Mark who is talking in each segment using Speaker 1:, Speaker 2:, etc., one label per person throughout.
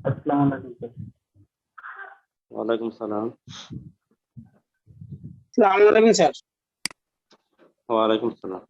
Speaker 1: अस्सलाम वालेकुम सर।
Speaker 2: वालेकुम सलाम।
Speaker 3: अस्सलाम वालेकुम सर।
Speaker 2: वालेकुम सलाम।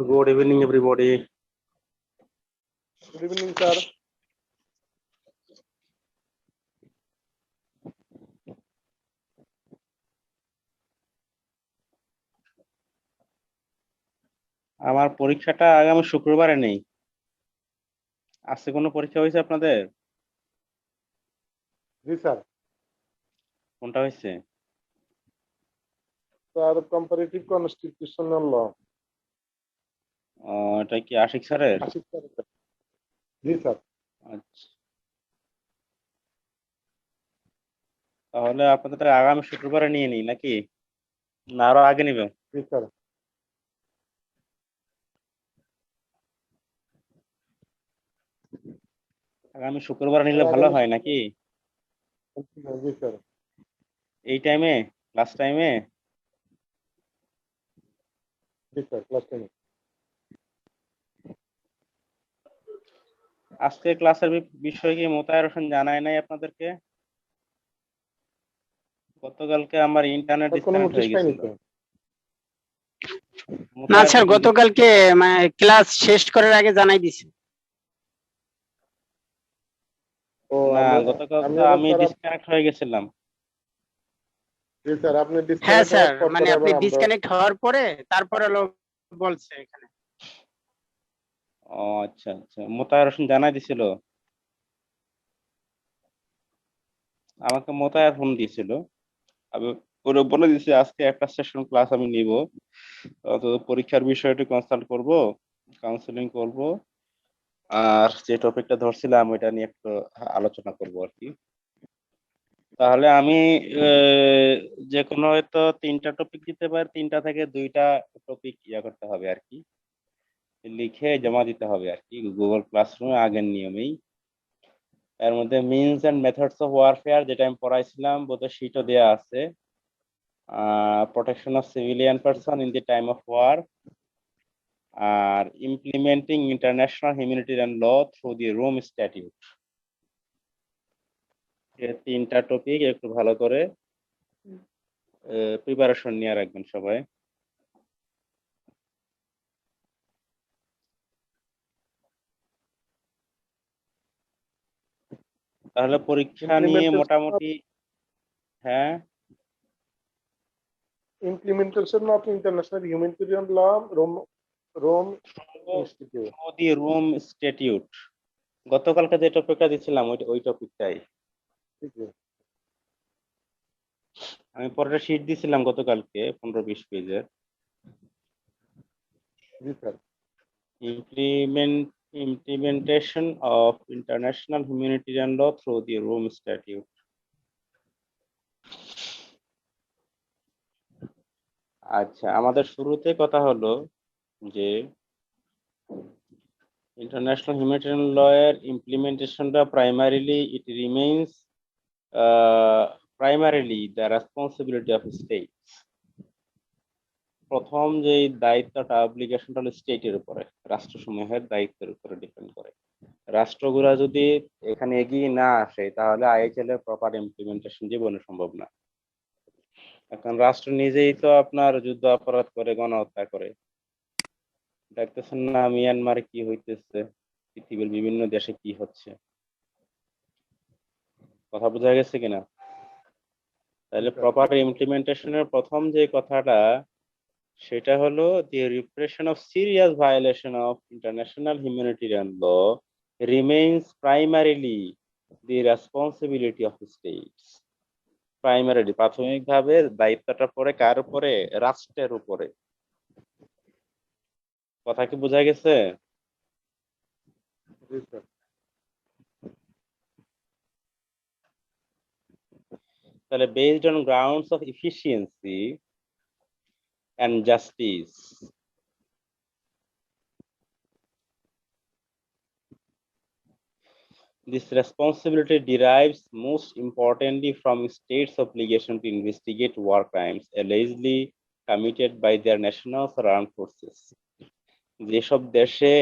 Speaker 2: Good evening, everybody.
Speaker 4: Good evening, sir.
Speaker 2: আমার পরীক্ষাটা আগামী শুক্রবারে নেই। আজকে কোনো পরীক্ষা হয়েছে আপনাদের?
Speaker 4: জি স্যার।
Speaker 2: কোনটা হয়েছে?
Speaker 4: Sir comparative constitutional law.
Speaker 2: এটা কি আশিক স্যারের?
Speaker 4: আশিক স্যার। জি স্যার।
Speaker 2: আচ্ছা, তাহলে আপনাদের আগামী শুক্রবারে নিয়ে নিই নাকি, না আরো আগে নিবে?
Speaker 4: জি স্যার।
Speaker 2: আগামী শুক্রবার নিলে ভালো হয় নাকি?
Speaker 4: জি স্যার।
Speaker 2: এই টাইমে, ক্লাস টাইমে?
Speaker 4: জি স্যার, ক্লাস টাইমে।
Speaker 2: আজকে ক্লাসের বিষয় কি মোতায়ের হোসেন জানায় নাই আপনাদেরকে? গতকালকে আমার ইন্টারনেট
Speaker 4: কোনো
Speaker 2: ডিসকানেক্ট
Speaker 4: নোটিশ
Speaker 2: হয়ে
Speaker 4: পাইনি
Speaker 2: গেছিল।
Speaker 4: তো।
Speaker 3: না স্যার, গতকালকে ক্লাস শেষ করার আগে জানাই দিছি।
Speaker 4: ও
Speaker 2: না, গতকাল তো আমি ডিসকানেক্ট হয়ে গেছিলাম।
Speaker 4: জি স্যার, আপনি
Speaker 3: হ্যাঁ
Speaker 4: ডিসকানেক্ট
Speaker 3: স্যার,
Speaker 4: হওয়ার পর
Speaker 3: মানে আপনি
Speaker 4: আবার
Speaker 3: ডিসকানেক্ট হওয়ার পরে তারপরে বলছে এখানে।
Speaker 2: ও আচ্ছা আচ্ছা, মোতায়ের হোসেন জানাই দিছিল আমাকে, মোতায়ের ফোন দিয়েছিল। আমি ওরে বলে দিছি আজকে একটা সেশন ক্লাস আমি নিব, তো পরীক্ষার বিষয়টি কনসাল্ট করব, কাউন্সিলিং করব, আর যে টপিকটা ধরছিলাম ওইটা নিয়ে একটু আলোচনা করব আর কি। তাহলে আমি যে কোনো হয়তো 3টা টপিক দিতে পারি, 3টা থেকে 2টা টপিক করতে হবে আর কি, লিখে জমা দিতে হবে আর কি গুগল ক্লাসরুমে আগের নিয়মেই। এর মধ্যে means and methods of warfare যেটা আমি পড়াইছিলাম, বোধহয় শীটও দেওয়া আছে। Protection of civilian person in the time of war, আর implementing international humanitarian law through the Rome statute. এই 3টা টপিক একটু ভালো করে প্রিপারেশন নিয়ে রাখবেন সবাই। তাহলে পরীক্ষা নিয়ে মোটামুটি, হ্যাঁ,
Speaker 4: implementation of international humanitarian law Rome institute.
Speaker 2: The Rome statute, গতকালকে যে টপিকটা দিছিলাম ওই টপিকটাই। আমি পরের শীট দিছিলাম গতকালকে 15-20 পেজের।
Speaker 4: জি sir.
Speaker 2: Implementation of international humanitarian law through the Rome Statute. আচ্ছা, আমাদের শুরুতে কথা হলো যে ইন্টারন্যাশনাল হিউম্যানিটেরিয়ান ল এর ইমপ্লিমেন্টেশনটা primarily the responsibility of states. প্রথম যে দায়িত্বটা, অব্লিগেশনটা হলো স্টেটের উপরে, রাষ্ট্রসমূহের দায়িত্বের উপরে ডিপেন্ড করে। রাষ্ট্রগুলা যদি এখানে এগিয়ে না আসে তাহলে আইএইচএল এর প্রপার ইমপ্লিমেন্টেশন জীবনে সম্ভব না। এখন রাষ্ট্র নিজেই তো আপনার যুদ্ধ অপরাধ করে, গণহত্যা করে, দেখতেছেন না মিয়ানমারে কি হইতেছে, পৃথিবীর বিভিন্ন দেশে কি হচ্ছে, কথা বোঝা গেছে কিনা? তাহলে প্রপার ইমপ্লিমেন্টেশনের প্রথম যে কথাটা, সেটা হলো the repression of serious violation of international humanitarian law remains primarily the responsibility of states. Primarily প্রাথমিকভাবে দায়িত্বটা পড়ে কার উপরে? রাষ্ট্রের উপরে। কথা কি বোঝা গেছে?
Speaker 4: জি স্যার।
Speaker 2: তাহলে based on grounds of efficiency and justice, this responsibility derives most importantly from states' obligation to investigate war crimes allegedly committed by their national or armed forces. যেসব দেশে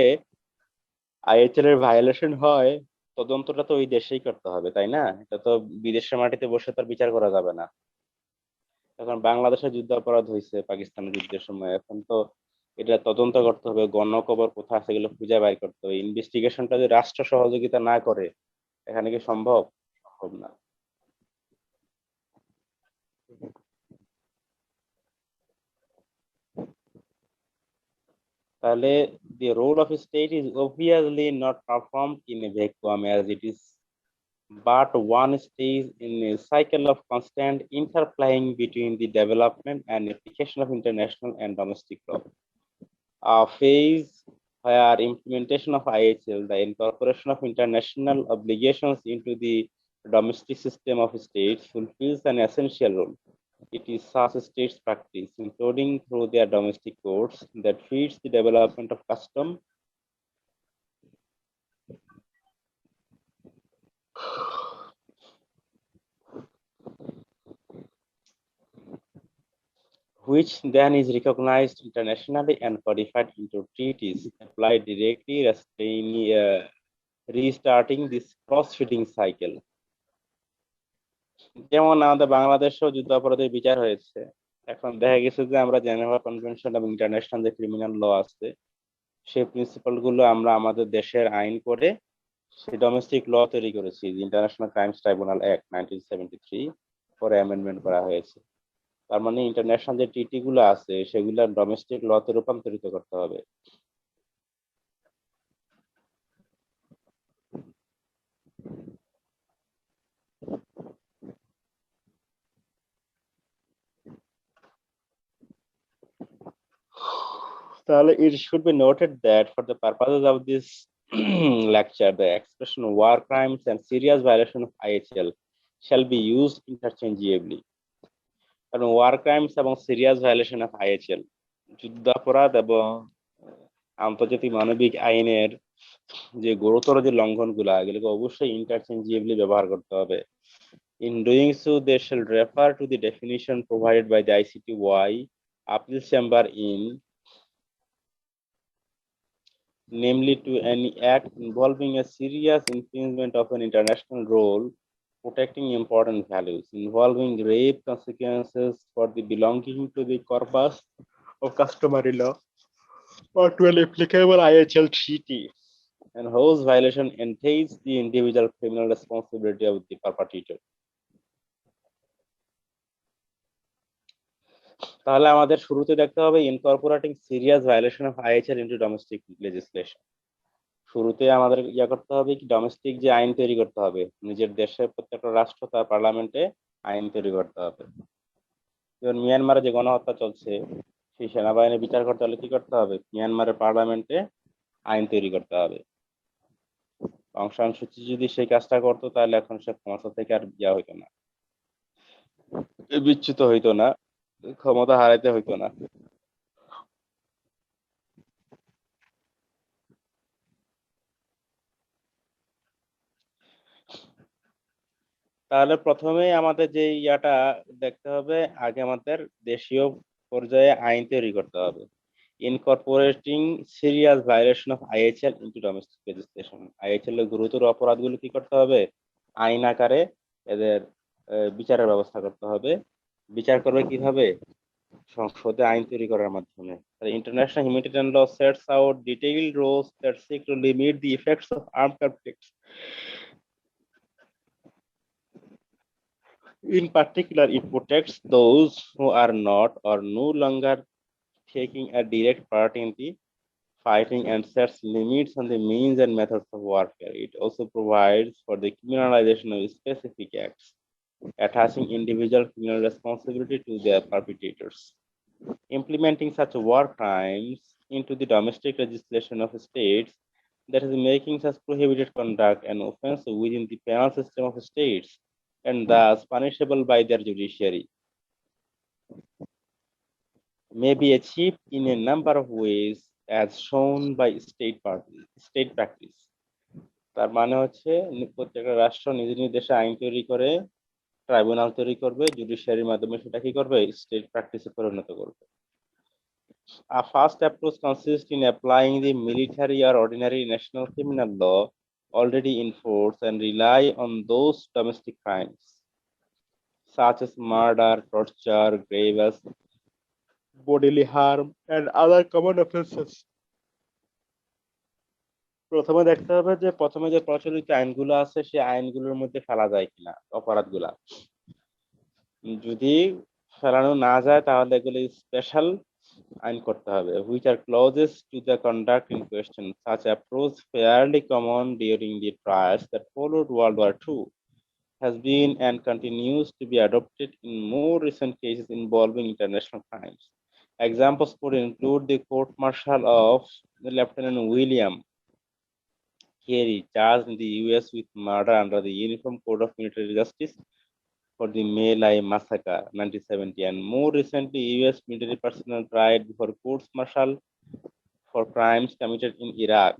Speaker 2: আইএচএল এর ভায়োলেশন হয়, তদন্তটা তো ওই দেশেই করতে হবে, তাই না? এটা তো বিদেশের মাটিতে বসে তার বিচার করা যাবে না। এখন বাংলাদেশে যুদ্ধ অপরাধ হয়েছে পাকিস্তানের যুদ্ধের সময়, এখন তো এটা তদন্ত করতে হবে, গণকবর কোথা আছে এগুলো খুঁজে বাইর করতে হবে। ইনভেস্টিগেশনটা যদি রাষ্ট্র সহযোগিতা না করে, এখানে কি সম্ভব? সম্ভব না। তাহলে the role of a state is obviously not performed in a vacuum, as it is but one stage in a cycle of constant interplaying between the development and application of international and domestic law. A phase where implementation of IHL, the incorporation of international obligations into the domestic system of states, fulfills an essential role. It is such a state's practice, including through their domestic courts, that feeds the development of custom, which then is recognized internationally and codified into treaties, applied directly, restarting this cross-feeding cycle. যেমন আমাদের বাংলাদেশেও যুদ্ধ অপরাধের বিচার হয়েছে, এখন দেখা গেছে যে আমরা জেনেভা কনভেনশন এবং ইন্টারন্যাশনাল যে ক্রিমিনাল ল আছে, সেই প্রিন্সিপাল গুলো আমরা আমাদের দেশের আইন করে সেই ডোমেস্টিক ল তৈরি করেছি। ইন্টারন্যাশনাল ক্রাইমস ট্রাইব্যুনাল অ্যাক্ট 1973 পরে অ্যামেন্ডমেন্ট করা হয়েছে। তার মানে ইন্টারন্যাশনাল যে ট্রিটি গুলো আছে সেগুলো ডোমেস্টিক লতে রূপান্তরিত করতে হবে। তাহলে it should be noted that for the purposes of this lecture, the expression war crimes and serious violation of IHL shall be used interchangeably. কারণ ওয়ার ক্রাইমস এবং সিরিয়াস ভায়োলেশন অফ আইএচএল, যুদ্ধাপরাধ এবং আন্তর্জাতিক মানবিক আইনের যে গুরুতর যে লঙ্ঘন গুলা, এগুলোকে অবশ্যই ইন্টারচেঞ্জেবলি ব্যবহার করতে হবে। In doing so, they shall refer to the definition provided by the ICTY appeals chamber in, namely to any act involving a serious infringement of an international rule protecting important values, involving grave consequences for the belonging to the corpus of customary law or to an applicable IHL treaty, and whose violation entails the individual criminal responsibility of the perpetrator. তাহলে আমাদের শুরুতে দেখতে হবে incorporating serious violation of IHL into domestic legislation. শুরুতে আমাদের করতে হবে কি, ডোমেস্টিক যে আইন তৈরি করতে হবে, নিজের দেশের প্রত্যেকটা রাষ্ট্র তার পার্লামেন্টে আইন তৈরি করতে হবে। যেমন মিয়ানমারে যে গণহত্যা চলছে, সেই সেনাবাহিনী বিচার করতে হলে কি করতে হবে? মিয়ানমারের পার্লামেন্টে আইন তৈরি করতে হবে। অং সান সূচি যদি সেই কাজটা করতো, তাহলে এখন সে ক্ষমতা থেকে আর ইয়া হইতো না, বিচ্যুত হইতো না, ক্ষমতা হারাইতে হইতো না। তাহলে প্রথমে আমাদের যে ইয়াটা দেখতে হবে, আগে আমাদের দেশীয় পর্যায়ে আইন তৈরি করতে হবে। Incorporating serious violation of IHL into domestic legislation, IHL এর গুরুতর অপরাধগুলো কি করতে হবে? আইন আকারে এদের বিচারের ব্যবস্থা করতে হবে। বিচার করবে কিভাবে? সংসদে আইন তৈরি করার মাধ্যমে। International humanitarian law sets out detailed rules that seek to limit the effects of armed conflicts. In particular, it protects those who are not or no longer taking a direct part in the fighting and sets limits on the means and methods of warfare. It also provides for the criminalization of specific acts, attaching individual criminal responsibility to their perpetrators. Implementing such war crimes into the domestic legislation of states, that is, making such prohibited conduct an offense within the penal system of states and thus punishable by their judiciary, may be achieved in a number of ways as shown by state practice. তার মানে হচ্ছে প্রত্যেকটা রাষ্ট্র নিজ নিজ দেশে আইন তৈরি করে, ট্রাইব্যুনাল তৈরি করবে, জুডিশিয়ারির মাধ্যমে সেটা কি করবে, স্টেট প্র্যাকটিসে পরিণত করবে। A first approach consists in applying the military or ordinary national criminal law already in force and rely on those domestic crimes such as murder, torture, grave bodily harm, and other common offenses. প্রথমে দেখতে হবে যে প্রথমে যে প্রচলিত আইনগুলো আছে সেই আইনগুলোর মধ্যে ফেলা যায় কিনা অপরাধগুলা। যদি ফেলানো না যায় তাহলে এগুলি স্পেশাল আইন করতে হবে, which are clauses to the conduct in question. Such approach, fairly common during the trials that followed World War II, has been and continues to be adopted in more recent cases involving international crimes. Examples could include the court-martial of Lieutenant William Carey, charged in the US with murder under the Uniform Code of Military Justice for the My Lai massacre, 1970, and more recently, US military personnel tried before courts-martial for crimes committed in Iraq.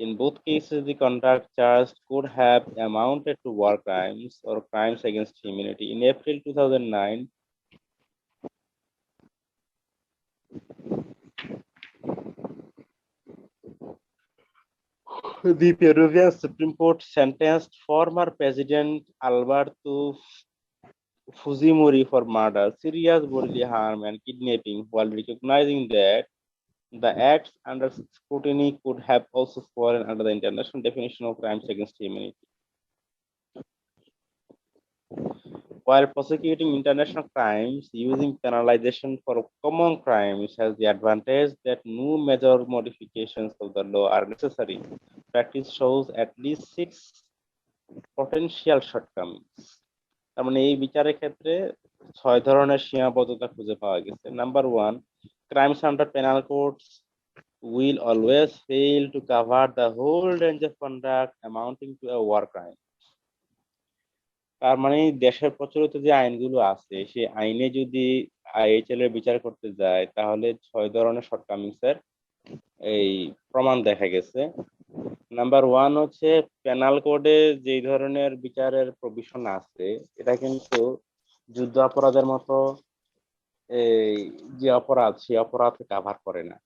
Speaker 2: In both cases, the conduct charged could have amounted to war crimes or crimes against humanity. In April 2009, the Peruvian Supreme Court sentenced former President Alberto Fujimori for murder, serious bodily harm, and kidnapping, while recognizing that the acts under scrutiny could have also fallen under the international definition of crimes against humanity. While prosecuting international crimes using penalization for common crimes has the advantage that no major modifications of the law are necessary, practice shows at least 6 potential shortcomings. তার মানে এই বিচারের ক্ষেত্রে 6 ধরনের সীমাবদ্ধতা খুঁজে পাওয়া গেছে। Number 1, crimes under penal courts will always fail to cover the whole range of conduct amounting to a war crime. তার মানে দেশের প্রচলিত যে আইনগুলো আছে সেই আইনে যদি আইএইচএল এর বিচার করতে যায় তাহলে 6 ধরনের শর্টকামিংস এর এই প্রমাণ দেখা গেছে। নাম্বার 1 হচ্ছে পেনাল কোডে যে ধরনের বিচারের প্রভিশন আছে এটা কিন্তু যুদ্ধ অপরাধের মতো এই যে অপরাধ সেই অপরাধকে কভার করে না।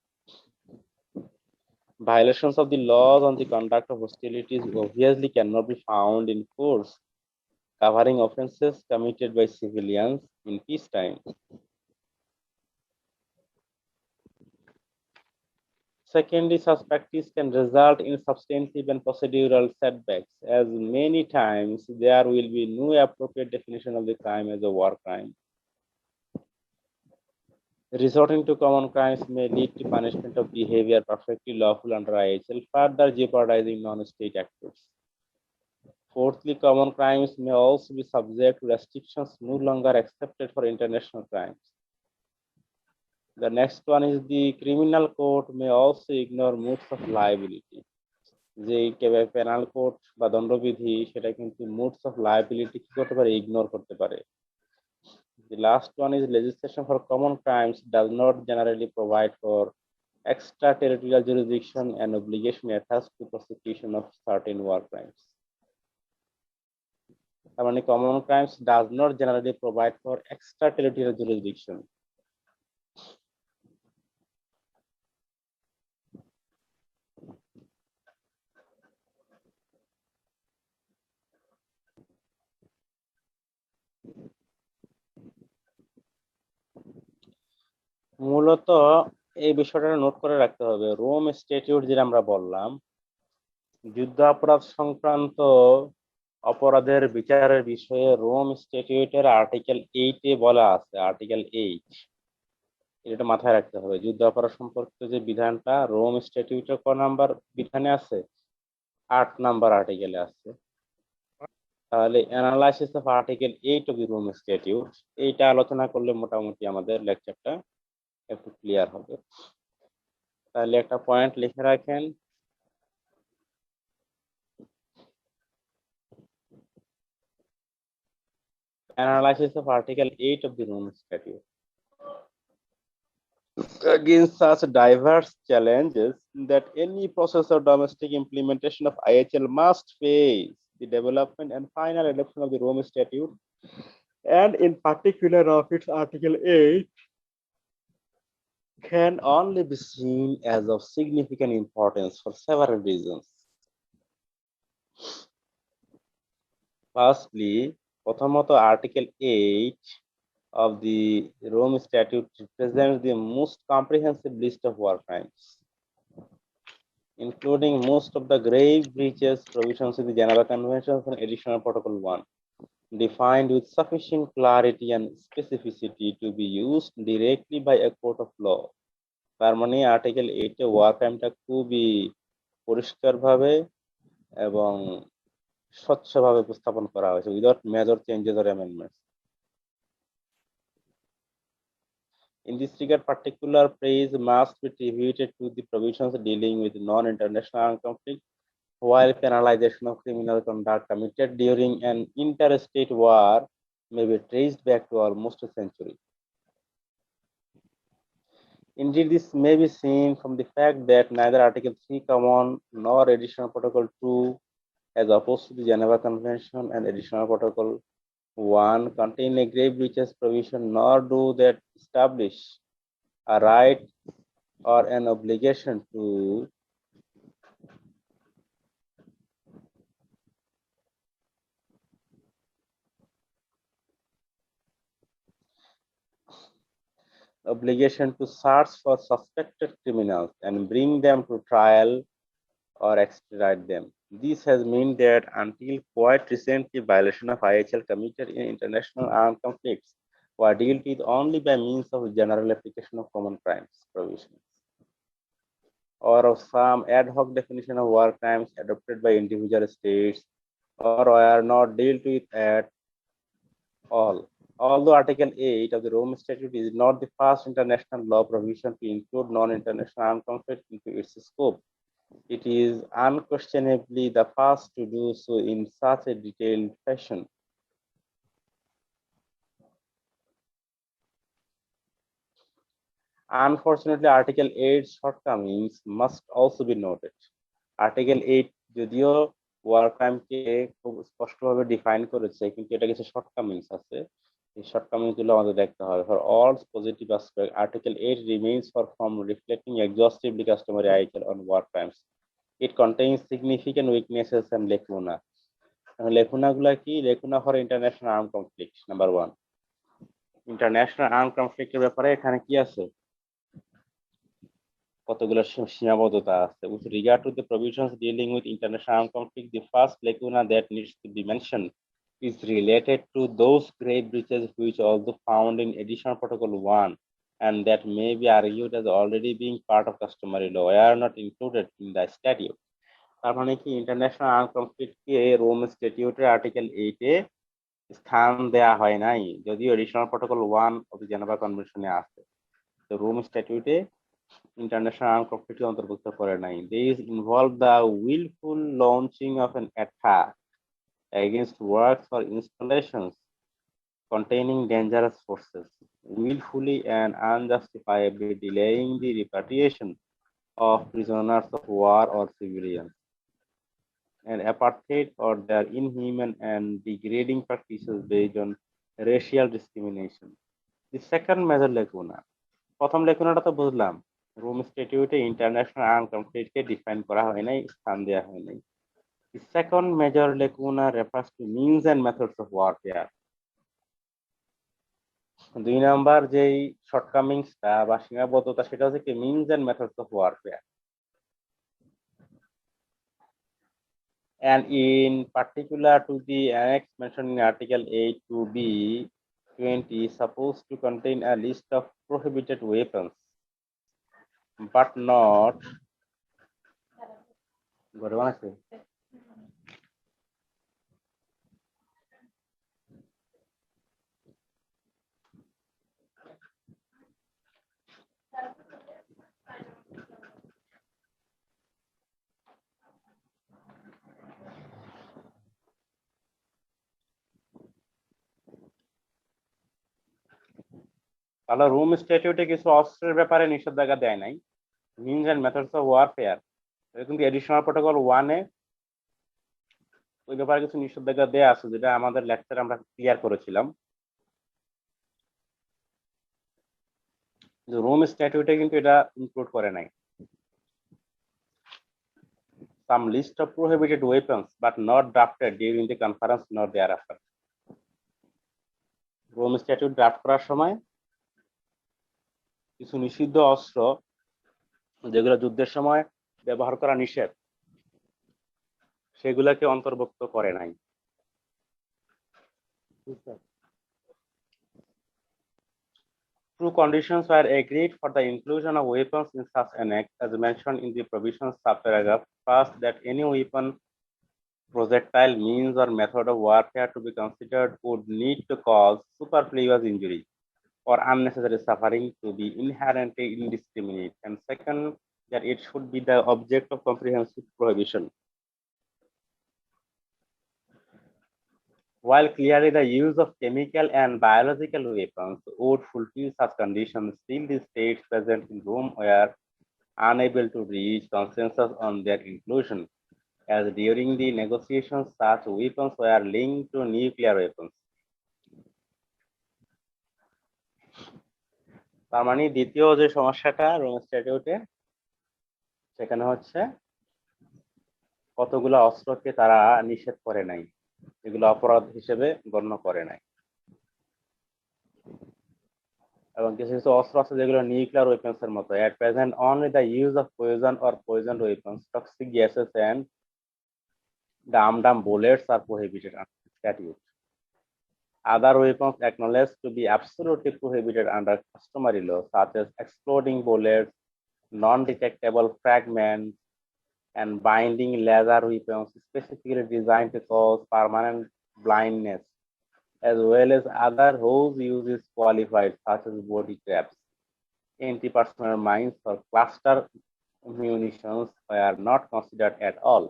Speaker 2: Violations of the laws on the conduct of hostilities obviously cannot be found in courts covering offenses committed by civilians in peacetime. Secondly, such practice can result in substantive and procedural setbacks, as many times there will be no appropriate definition of the crime as a war crime. Resorting to common crimes may lead to punishment of behavior perfectly lawful under IHL, further jeopardizing non-state actors. Fourthly, common crimes may also be subject to restrictions no longer accepted for international crimes. The next one is the criminal court may also ignore modes of liability. যে penal code বা দণ্ডবিধি সেটা কিন্তু modes of liability কি করতে পারে, ignore করতে পারে। The last one is legislation for common crimes does not generally provide for extraterritorial jurisdiction and obligation attached to prosecution of certain war crimes. তার মানে common crimes does not generally provide for extraterritorial jurisdiction. মূলত এই বিষয়টা note করে রাখতে হবে। Rome statute যেটা আমরা বললাম, যুদ্ধ অপরাধ সংক্রান্ত অপরাধের বিচারের বিষয়ে রোম স্ট্যাটিউটের আর্টিকেল 8 এ বলা আছে, আর্টিকেল 8 এটা মাথায় রাখতে হবে। যুদ্ধাপরাধ সম্পর্কিত যে বিধানটা রোম স্ট্যাটিউটের ক নাম্বার বিধানে আছে? 8 নাম্বার আর্টিকেলে আছে। তাহলে analysis of article 8 of the Rome statute, এইটা আলোচনা করলে মোটামুটি আমাদের লেকচারটা একটু ক্লিয়ার হবে। তাহলে একটা পয়েন্ট লিখে রাখেন, analysis of Article 8 of the Rome Statute. Against such diverse challenges that any process of domestic implementation of IHL must face, the development and final adoption of the Rome Statute, and in particular of its Article 8, can only be seen as of significant importance for several reasons. Firstly, প্রথমত Article 8 of the Rome Statute represents the most comprehensive list of war crimes, including most of the grave breaches provisions in the Geneva Conventions and Additional Protocol 1, defined with sufficient clarity and specificity to be used directly by a court of law. তার মানে article 8 এ war ক্রাইমটা খুবই পরিষ্কারভাবে এবং স্বচ্ছভাবে উপস্থাপন করা হয়েছে without major changes or amendments. In this regard, particular praise must be attributed to the provisions dealing with non-international armed conflict, while penalization of criminal conduct committed during an interstate war may be traced back to almost a century. Indeed, this may be seen from the fact that neither Article 3 Common nor Additional Protocol 2, as opposed to the Geneva Convention and Additional Protocol 1, contain a grave breaches provision, nor do that establish a right or an obligation to search for suspected criminals and bring them to trial or extradite them. This has meant that until quite recently, violation of IHL committed in international armed conflicts were dealt with only by means of general application of common crimes provisions, or of some ad hoc definition of war crimes adopted by individual states, or were not dealt with at all. Although Article 8 of the Rome Statute is not the first international law provision to include non-international armed conflict into its scope, it is unquestionably the first to do so in such a detailed fashion. Unfortunately, Article 8's shortcomings must also be noted. Article 8 যদিও war ক্রাইমকে খুব স্পষ্টভাবে define করেছে, কিন্তু এটা কিছু shortcomings আছে। এই shortcomings গুলো আমাদের দেখতে হবে। For all positive aspects, Article 8 remains far from reflecting exhaustively customary IHL on war crimes. It contains significant weaknesses and lacuna. Lacuna গুলা কি? Lacuna for international arm conflict number 1। International arm কনফ্লিক্টের ব্যাপারে এখানে কি আছে? কতগুলো সীমাবদ্ধতা আছে। With regard to the provisions dealing with international armed conflict, the first lacuna that needs to be mentioned is related to those grave breaches which although found in Additional Protocol 1 and that may be argued as already being part of customary law are not included in the statute. তার মানে কি international arm কনফ্লিক্টকে Rome স্ট্যাটিউটের article 8 এ স্থান দেয়া হয় নাই, যদিও additional protocol 1 of the Geneva কনভেনশনে আছে। তো রোম স্ট্যাটিউটে ইন্টারন্যাশনাল আর্ম কনফ্লিক্ট অন্তর্ভুক্ত করে নাই। These involve the willful launching of an attack against works or installations containing dangerous forces, willfully and unjustifiably delaying the repatriation of prisoners of war or civilians, and apartheid or their inhuman and degrading practices based on racial discrimination. The second major lacuna, প্রথম লেখনাটা তো বুঝলাম, Rome স্ট্যাটিউটে international arm কনফ্লিক্টকে define করা হয় নাই, স্থান দেওয়া হয় নাই। The second major lacuna refers to means and methods of warfare. 2 number যেই শর্টকামিংসটা বা সীমাবদ্ধতা সেটা হচ্ছে কি means and methods of warfare. And in particular to the annex mentioned in Article 8 to be 20 is supposed to contain a list of prohibited weapons, but not. তাহলে Rome স্ট্যাটিউটে কিছু অস্ত্রের ব্যাপারে নিষেধাজ্ঞা দেয় নাই। Means and methods of warfare, এটা কিন্তু এডিশনাল প্রোটোকল 1-এ ওই ব্যাপারে কিছু নিষেধাজ্ঞা দেয়া আছে, যেটা আমাদের লেকচারে আমরা ক্লিয়ার করেছিলাম। রোম স্ট্যাটিউটে কিন্তু এটা ইনক্লুড করে নাই। Some list of prohibited weapons but not drafted during the conference nor thereafter. Rome statute draft করার সময় কিছু নিষিদ্ধ অস্ত্র যেগুলো যুদ্ধের সময় ব্যবহার করা নিষেধ, সেগুলোকে অন্তর্ভুক্ত করে নাই। Two conditions were agreed for the inclusion of weapons in such an act as mentioned in the provisions subparagraph. First, that any weapon, projectile, means or method of warfare to be considered would need to cause superfluous injury or unnecessary suffering to be inherently indiscriminate. And second, that it should be the object of comprehensive prohibition. While clearly the use of chemical and biological weapons would fulfill such conditions, still the states present in Rome were unable to reach consensus on their inclusion, as during the negotiations such weapons were linked to nuclear weapons. তার মানে দ্বিতীয় যে সমস্যাটা Rome স্ট্যাটিউটে, সেখানে হচ্ছে কতগুলো অস্ত্রকে তারা নিষেধ করে নাই, এগুলো অপরাধ হিসেবে গণ্য করে নাই। এবং কিছু কিছু অস্ত্র আছে যেগুলো নিউক্লিয়ার ওয়েপন্স এর মতো। At present only the use of poison or poisoned weapons, toxic gases and dumb bullets are prohibited under the statute. Other weapons acknowledged to be absolutely prohibited under customary law, such as exploding bullets, non-detectable fragments, and binding laser weapons specifically designed to cause permanent blindness, as well as other whose use is qualified, such as body traps, anti-personnel mines, or cluster munitions were not considered at all.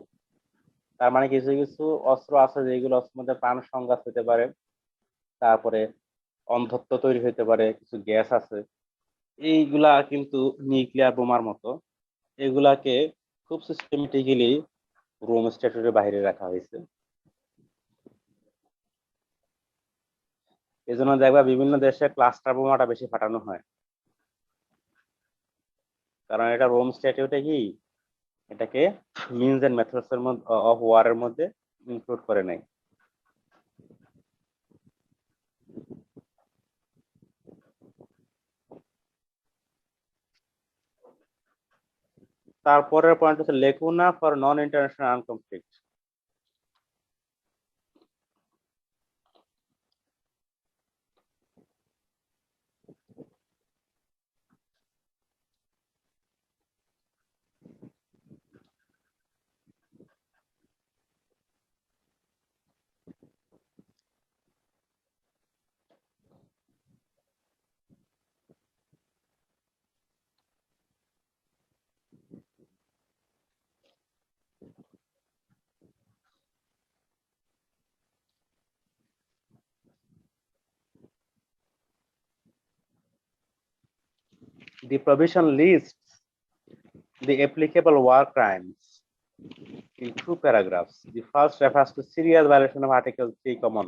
Speaker 2: তার মানে কিছু কিছু অস্ত্র আছে যেগুলো অস্ত্রের মধ্যে প্রাণ সংঘাত হতে পারে, তারপরে অন্ধত্ব তৈরি হতে পারে, কিছু গ্যাস আছে, এইগুলা কিন্তু নিউক্লিয়ার বোমার মতো, এগুলাকে খুব সিস্টেমেটিক্যালি রোম স্ট্যাটিউটের বাইরে রাখা হয়েছে। এই জন্য দেখবা বিভিন্ন দেশে ক্লাস্টার বোমাটা বেশি ফাটানো হয়, কারণ এটা রোম স্ট্যাটিউটে কি এটাকে মিনস এন্ড মেথডস এর মধ্যে অফ ওয়ারের মধ্যে ইনক্লুড করে নাই। তারপরের পয়েন্ট হচ্ছে lacuna for non international arm conflict. The provision lists the applicable war crimes in two paragraphs. The first refers to serious violation of Article 3 common,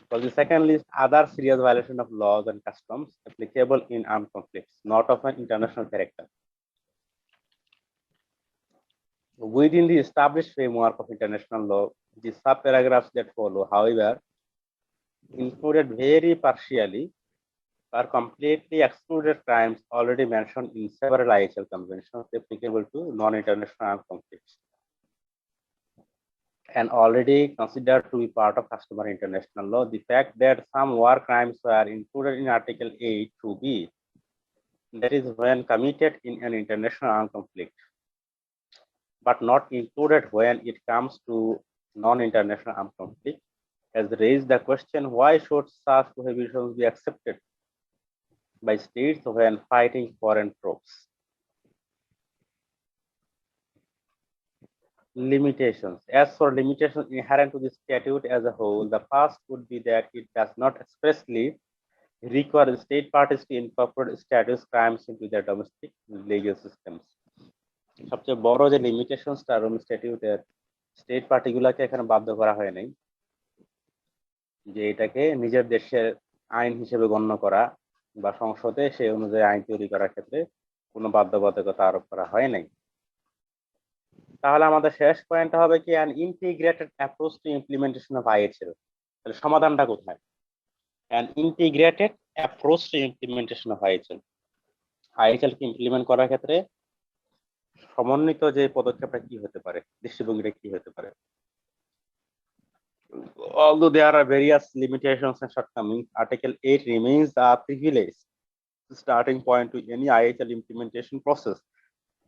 Speaker 2: while the second lists other serious violation of laws and customs applicable in armed conflicts, not of an international character. Within the established framework of international law, the subparagraphs that follow, however, included very partially or completely excluded crimes already mentioned in several IHL conventions applicable to non-international armed conflicts. and already considered to be part of customer international law. The fact that some war crimes were included in Article 8 to b, that is when committed in an international armed conflict, but not included when it comes to non-international armed conflict, has raised the question, why should such prohibitions be accepted by states when fighting foreign troops? Limitations. As for limitations inherent to the statute as a whole, the first would be that it does not expressly require state parties to incorporate status crimes into their domestic legal systems. সবচেয়ে বড় যে লিমিটেশনসটা Rome স্ট্যাটিউটের state পার্টিগুলোকে এখানে বাধ্য করা হয় নাই যে এটাকে নিজের দেশের আইন হিসেবে গণ্য করা বা সংসদে সেই অনুযায়ী আইন তৈরি করার ক্ষেত্রে কোনো বাধ্যবাধকতা আরোপ করা হয় নাই। তাহলে আমাদের শেষ পয়েন্টটা হবে কি an integrated approach to implementation of IHL. তাহলে সমাধানটা কোথায়? An integrated approach to implementation of IHL. IHL কে ইমপ্লিমেন্ট করার ক্ষেত্রে সমন্বিত যে পদক্ষেপটা কি হতে পারে, দৃষ্টিভঙ্গিটা কি হতে পারে? Although there are various limitations and shortcomings, Article 8 remains the privileged starting point to any IHL implementation process.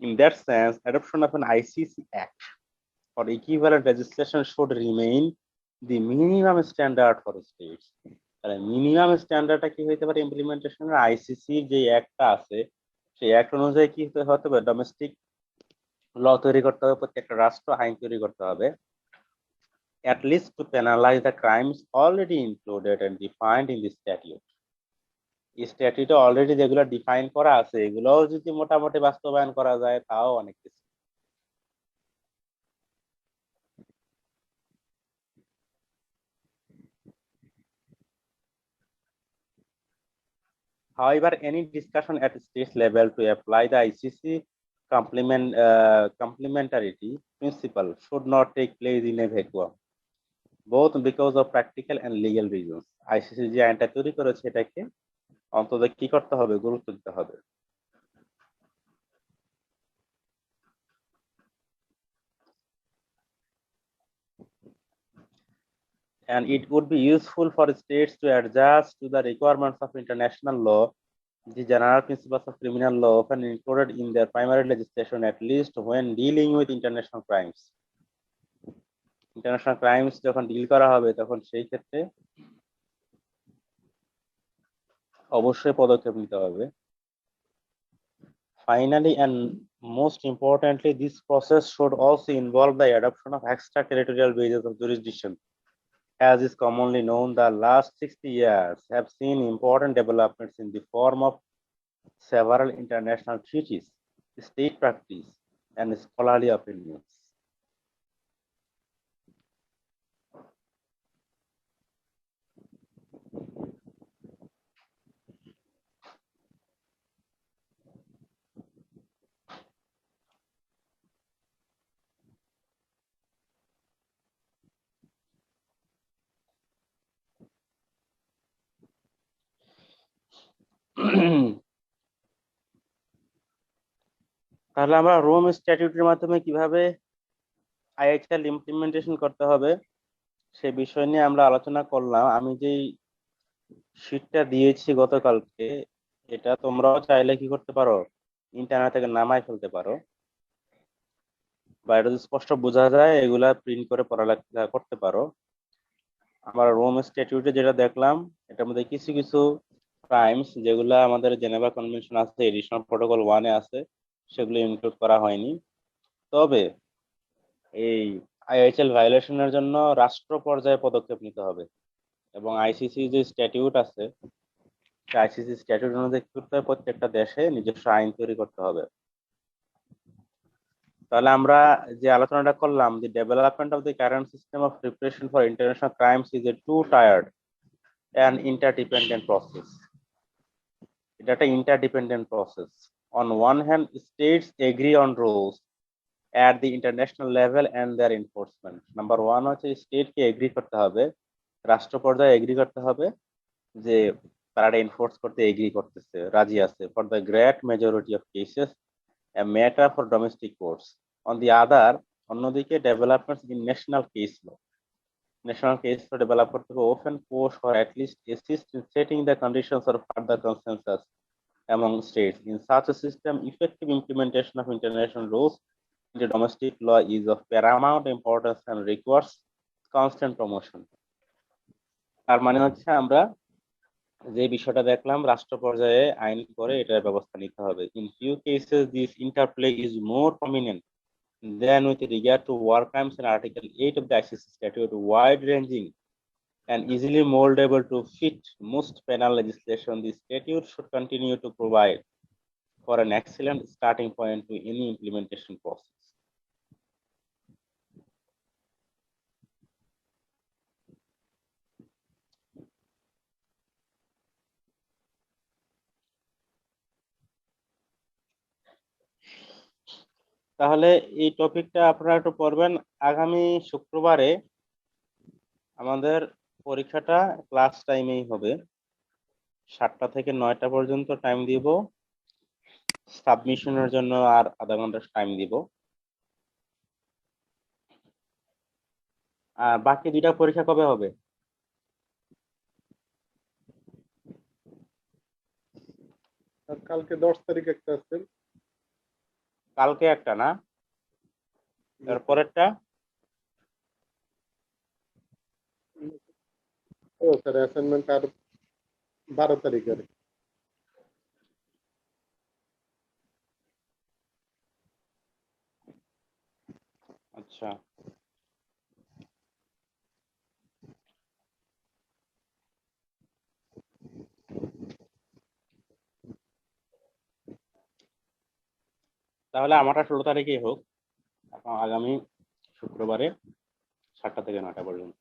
Speaker 2: In that sense, adoption of an ICC Act or equivalent legislation should remain the minimum standard for states. তাহলে minimum স্ট্যান্ডার্ডটা কি হইতে পারে ইমপ্লিমেন্টেশনের? ICC যে অ্যাক্টটা আছে সেই act অনুযায়ী কি হতে হবে? ডোমেস্টিক ল তৈরি করতে হবে, প্রত্যেকটা রাষ্ট্র আইন তৈরি করতে হবে, at least to penalize the crimes already included and defined in the statute. এই স্ট্যাটিউটে অলরেডি যেগুলো ডিফাইন করা আছে এগুলোও যদি মোটামুটি বাস্তবায়ন করা যায় তাও অনেক কিছু। However, any discussion at state level to apply the ICC complementarity principle should not take place in a vacuum, both because of practical and legal reasons. ICC যে আইনটা তৈরি করেছে এটাকে অন্তত কি করতে হবে? গুরুত্ব দিতে হবে। And it would be useful for states to adjust to the requirements of international law. The general principles of criminal law often included in their primary legislation, at least when dealing with international crimes. International crimes যখন deal করা হবে তখন সেই ক্ষেত্রে অবশ্যই পদক্ষেপ নিতে হবে। Finally and most importantly, this process should also involve the adoption of extraterritorial bases of jurisdiction. As is commonly known, the last 60 years have seen important developments in the form of several international treaties, state practice, and scholarly opinions. তাহলে আমরা Rome স্ট্যাটিউটের মাধ্যমে কিভাবে আইএইচএল implementation করতে হবে সে বিষয় নিয়ে আমরা আলোচনা করলাম। আমি যেই শীটটা দিয়েছি গতকালকে এটা তোমরাও চাইলে কি করতে পারো, ইন্টারনেট থেকে নামাই ফেলতে পারো, বা এটা যদি স্পষ্ট বোঝা যায় এগুলা প্রিন্ট করে পড়ালেখা করতে পারো। আমরা রোম স্ট্যাটিউটে যেটা দেখলাম এটার মধ্যে কিছু কিছু ক্রাইমস যেগুলা আমাদের জেনেভা কনভেনশন আছে, এডিশনাল প্রোটোকল 1 এ আছে, সেগুলো ইনক্লুড করা হয়নি। তবে এই আইএইচএল ভায়োলেশনের জন্য রাষ্ট্র পর্যায়ে পদক্ষেপ নিতে হবে এবং আইসিসি যে স্ট্যাটিউট আছে আইসিসি স্ট্যাটিউট অনুযায়ী করতে হবে, প্রত্যেকটা দেশে নিজস্ব আইন তৈরি করতে হবে। তাহলে আমরা যে আলোচনাটা করলাম, দি development of the current system of preparation for international crimes is a two tired and interdependent process. এটা একটা interdependent process. On one hand states agri on rules at the international level and their enforcement. Number 1 হচ্ছে স্টেটকে agri করতে হবে, রাষ্ট্র পর্যায়ে agri করতে হবে যে তারা এনফোর্স করতে এগ্রি করতেছে, রাজি আছে। For the great majority of cases a matter for domestic courts. On the other, অন্যদিকে developments in national case law, national case law developer to often push or at least assist in setting the conditions or further consensus among states. In such a system, effective implementation of international rules into domestic law is of paramount importance and requires constant promotion. তার মানে হচ্ছে আমরা যে বিষয়টা দেখলাম রাষ্ট্র পর্যায়ে আইন করে এটার ব্যবস্থা নিতে হবে। In few cases, this interplay is more prominent than with regard to war crimes and Article 8 of the ICC statute, wide-ranging and easily moldable to fit most penal legislation. The statute should continue to provide for an excellent starting point to any implementation process. তাহলে এই টপিকটা আপনারা একটু পড়বেন। আগামী শুক্রবারে আমাদের পরীক্ষাটা ক্লাস টাইমেই হবে, 7টা থেকে 9টা পর্যন্ত টাইম দিব, সাবমিশনের জন্য আর আধা ঘন্টা টাইম দিব। আর বাকি 2টা পরীক্ষা কবে হবে?
Speaker 4: আর কালকে 10 তারিখ একটা আছে।
Speaker 2: কালকে একটা না, এরপরেরটা
Speaker 4: ও স্যার অ্যাসাইনমেন্ট আর 12 তারিখের।
Speaker 2: আচ্ছা, তাহলে আমারটা 16 তারিখেই হোক, আগামী শুক্রবারে 7টা থেকে 9টা পর্যন্ত।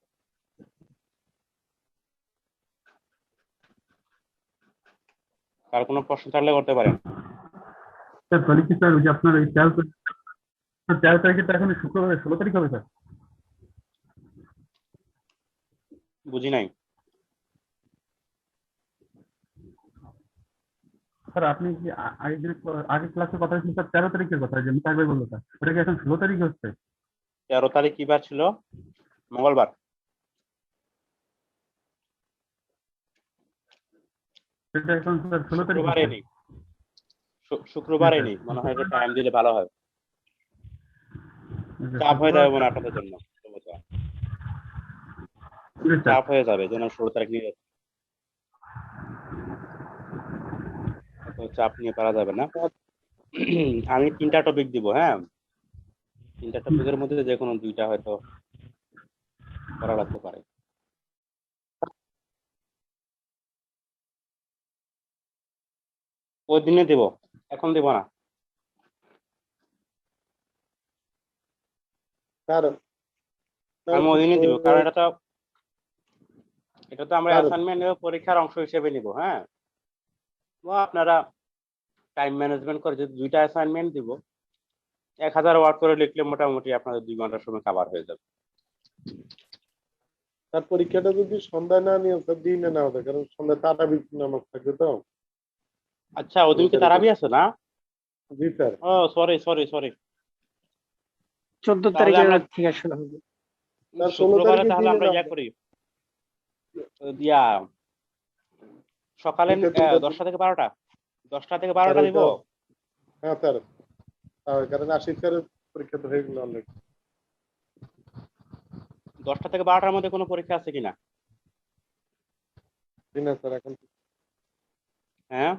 Speaker 2: আর কোনো প্রশ্ন থাকলে করতে পারেন।
Speaker 1: স্যার তাহলে কি স্যার ওই যে আপনার এই 13 তারিখে তো এখন শুক্রবার 16 তারিখ হবে স্যার?
Speaker 2: বুঝি নাই।
Speaker 1: স্যার আপনি কি আগে ক্লাসে কথা হয়েছিল স্যার 13 তারিখের কথা, যে মিতার ভাই বললো স্যার, ওটা কি এখন 16 তারিখ হচ্ছে?
Speaker 2: 13 তারিখ কি বার ছিল? মঙ্গলবার।
Speaker 1: সেটা এখন স্যার 16 তারিখ
Speaker 2: শুক্রবারে
Speaker 1: হচ্ছে।
Speaker 2: নেই, শুক্রবারে নেই, মনে হয় একটু টাইম দিলে ভালো হয়। চাপ হয়ে যাবে মনে হয় আপনাদের জন্য, চাপ হয়ে যাবে যেন 16 তারিখ নিয়ে চাপ নিয়ে পারা যাবে না। আমি 3টা টপিক দিব, হ্যাঁ 3টা টপিকের মধ্যে যে কোনো 2টা হয়তো করা লাগতে পারে। ওই দিনে দেব, এখন দেব না।
Speaker 4: স্যার
Speaker 2: আমি ওই দিনে দিব, কারণ এটা তো আমরা
Speaker 4: স্যার,
Speaker 2: অ্যাসাইনমেন্ট পরীক্ষার অংশ হিসেবে নিব। হ্যাঁ, আপনারা টাইম ম্যানেজমেন্ট করে যদি 2টা অ্যাসাইনমেন্ট দিব, 1000 ওয়ার্ড করে লিখলে মোটামুটি আপনাদের 2 ঘন্টার সময় কভার হয়ে যাবে।
Speaker 4: তার পরীক্ষাটা যদি সন্ধ্যায় না নিয়ে স্যার দিনে না হতো, কারণ সন্ধ্যায় তারাবি নামাজ থাকবে তো।
Speaker 2: আচ্ছা, ওদিনকে তারাবি আছে না?
Speaker 4: জি স্যার।
Speaker 2: ও সরি সরি সরি,
Speaker 3: 14
Speaker 2: তাহলে
Speaker 3: তারিখে
Speaker 2: আমরা
Speaker 3: থেকে শুরু হবে।
Speaker 4: স্যার 16
Speaker 2: শুক্রবারে
Speaker 4: তারিখে
Speaker 2: তাহলে
Speaker 4: দিনে
Speaker 2: আমরা
Speaker 4: না
Speaker 2: ইয়া
Speaker 4: হতো।
Speaker 2: করি, সকালে
Speaker 4: এটা তো
Speaker 2: 10টা থেকে 12টা, 10টা থেকে 12টা দিব।
Speaker 4: হ্যাঁ স্যার, কারণ আশিক স্যারের পরীক্ষা তো হয়ে গেল অলরেডি।
Speaker 2: 10টা থেকে 12টার মধ্যে কোনো পরীক্ষা আছে কিনা?
Speaker 4: জি না স্যার, এখন
Speaker 2: হ্যাঁ,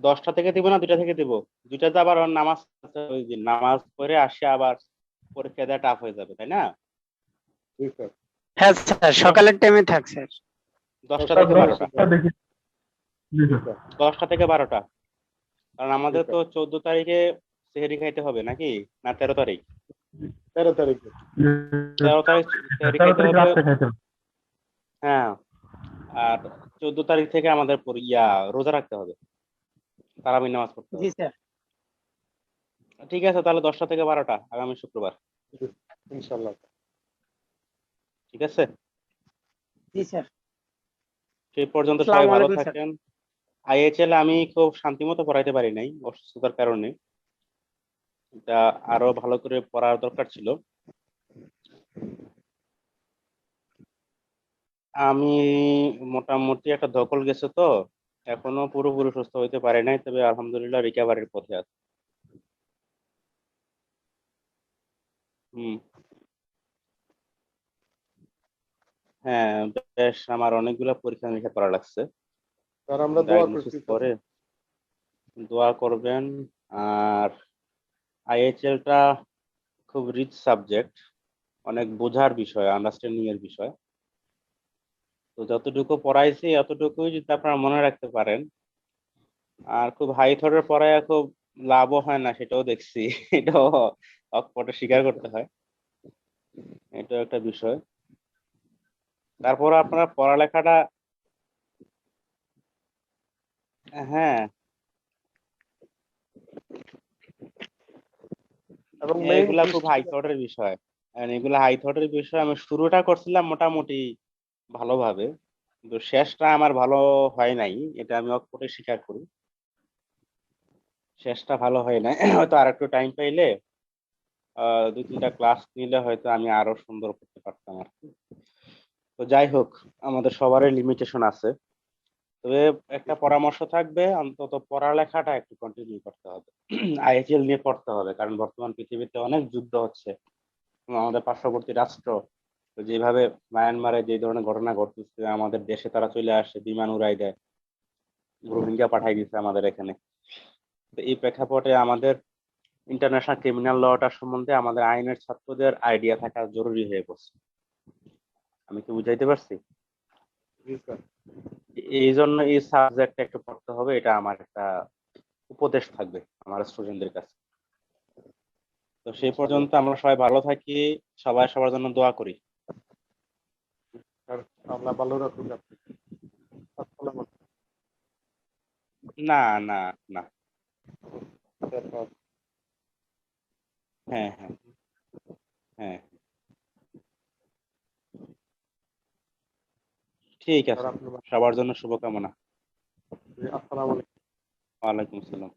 Speaker 2: 10টা থেকে দিব না 2টা থেকে দিব? 2টাতে আবার নামাজ আছে, ওই দিন নামাজ পড়ে আসে আবার পরীক্ষা দেওয়া টাফ হয়ে যাবে, তাই না?
Speaker 4: জি স্যার।
Speaker 3: হ্যাঁ স্যার, সকালের টাইমে থাক স্যার।
Speaker 2: 10টা থেকে 12টা,
Speaker 1: দেখি জি স্যার।
Speaker 2: 10টা থেকে 12টা, কারণ আমাদের
Speaker 4: ঠিক
Speaker 2: তো 14 তারিখে সেহরি খাইতে হবে নাকি, না 13 তারিখ?
Speaker 4: 13 তারিখে।
Speaker 2: 13 তারিখ সেহরি
Speaker 1: 13
Speaker 2: খাইতে
Speaker 1: তারিখ
Speaker 2: হবে।
Speaker 1: রাত্রে খাইতে হবে।
Speaker 2: হ্যাঁ, আর 14 তারিখ থেকে আমাদের রোজা রাখতে হবে, তারাবি নামাজ পড়তে
Speaker 3: জি
Speaker 2: হবে।
Speaker 3: স্যার।
Speaker 2: ঠিক আছে, তাহলে 10টা থেকে 12টা আগামী শুক্রবার,
Speaker 4: ইনশাআল্লাহ।
Speaker 2: ঠিক আছে?
Speaker 3: জি স্যার।
Speaker 2: সেই পর্যন্ত সবাই
Speaker 3: আসসালামু
Speaker 2: ভালো
Speaker 3: আলাইকুম স্যার।
Speaker 2: থাকেন। IHL আমি খুব শান্তি মতো পড়াইতে পারি নাই অসুস্থতার কারণে। এটা আরো ভালো করে পড়ার দরকার ছিল। আমি মোটামুটি একটা ধকল গেছে তো, এখনো পুরোপুরি সুস্থ হইতে পারি নাই, তবে আলহামদুলিল্লাহ রিকভারির পথে আছে। হুম। হ্যাঁ, বেশ আমার অনেকগুলা পরীক্ষা নিরীক্ষা করা লাগছে
Speaker 4: স্যার আমরা দোয়া
Speaker 2: ডায়াগনোসিস
Speaker 4: করছি স্যার।
Speaker 2: করে। দোয়া করবেন। আর আইএইচএল টা খুব রিচ সাবজেক্ট, অনেক বোঝার বিষয়, আন্ডারস্ট্যান্ডিং এর বিষয়। তো যতটুকু পড়াইছি এতটুকুই যদি আপনারা মনে রাখতে পারেন, আর খুব হাই থরের পড়ায় খুব লাভও হয় না, সেটাও দেখছি। এটাও অকপটে স্বীকার করতে হয়, এটাও একটা বিষয়। তারপর আপনার পড়ালেখাটা, হ্যাঁ,
Speaker 4: এবং মেইন
Speaker 2: এগুলা খুব হাই থটের বিষয়। আর এগুলা হাই থটের বিষয়। আমি শুরুটা করছিলাম মোটামুটি ভালোভাবে, কিন্তু শেষটা আমার ভালো হয় নাই, এটা আমি অকপটে স্বীকার করি। শেষটা ভালো হয় নাই। হয়তো আর একটু টাইম পাইলে, 2-3টা ক্লাস নিলে হয়তো আমি আরো সুন্দর করতে পারতাম আর কি। তো যাই হোক, আমাদের সবারই লিমিটেশন আছে। তবে একটা পরামর্শ থাকবে, অন্তত পড়ালেখাটা একটু কন্টিনিউ করতে হবে। আইএইচএল নিয়ে পড়তে হবে, কারণ বর্তমান পৃথিবীতে অনেক যুদ্ধ হচ্ছে এবং আমাদের পার্শ্ববর্তী রাষ্ট্র তো যেভাবে মায়ানমারে যে ধরনের ঘটনা ঘটতেছে, আমাদের দেশে তারা চলে আসে, বিমান উড়াই দেয়, রোহিঙ্গা পাঠাই দিচ্ছে আমাদের এখানে। তো এই প্রেক্ষাপটে আমাদের ইন্টারন্যাশনাল ক্রিমিনাল লটা সম্বন্ধে আমাদের আইনের ছাত্রদের আইডিয়া থাকা জরুরি হয়ে পড়ছে। আমি কি বুঝাইতে পারছি? এই জন্য এই সাবজেক্টটা একটু পড়তে হবে, এটা আমার একটা উপদেশ থাকবে আমার স্টুডেন্টদের কাছে। তো সেই পর্যন্ত আমরা সবাই ভালো থাকি, সবাই সবার জন্য দোয়া করি।
Speaker 4: স্যার আল্লাহ ভালো রাখুন আপনি। আসসালামু
Speaker 2: না, না, না।
Speaker 4: আলাইকুম।
Speaker 2: হ্যাঁ, হ্যাঁ, হ্যাঁ, ঠিক
Speaker 4: স্যার
Speaker 2: আছে।
Speaker 4: আপনি
Speaker 2: সবার জন্য শুভকামনা।
Speaker 4: আসসালামু আলাইকুম।
Speaker 2: ওয়ালাইকুম আসসালাম।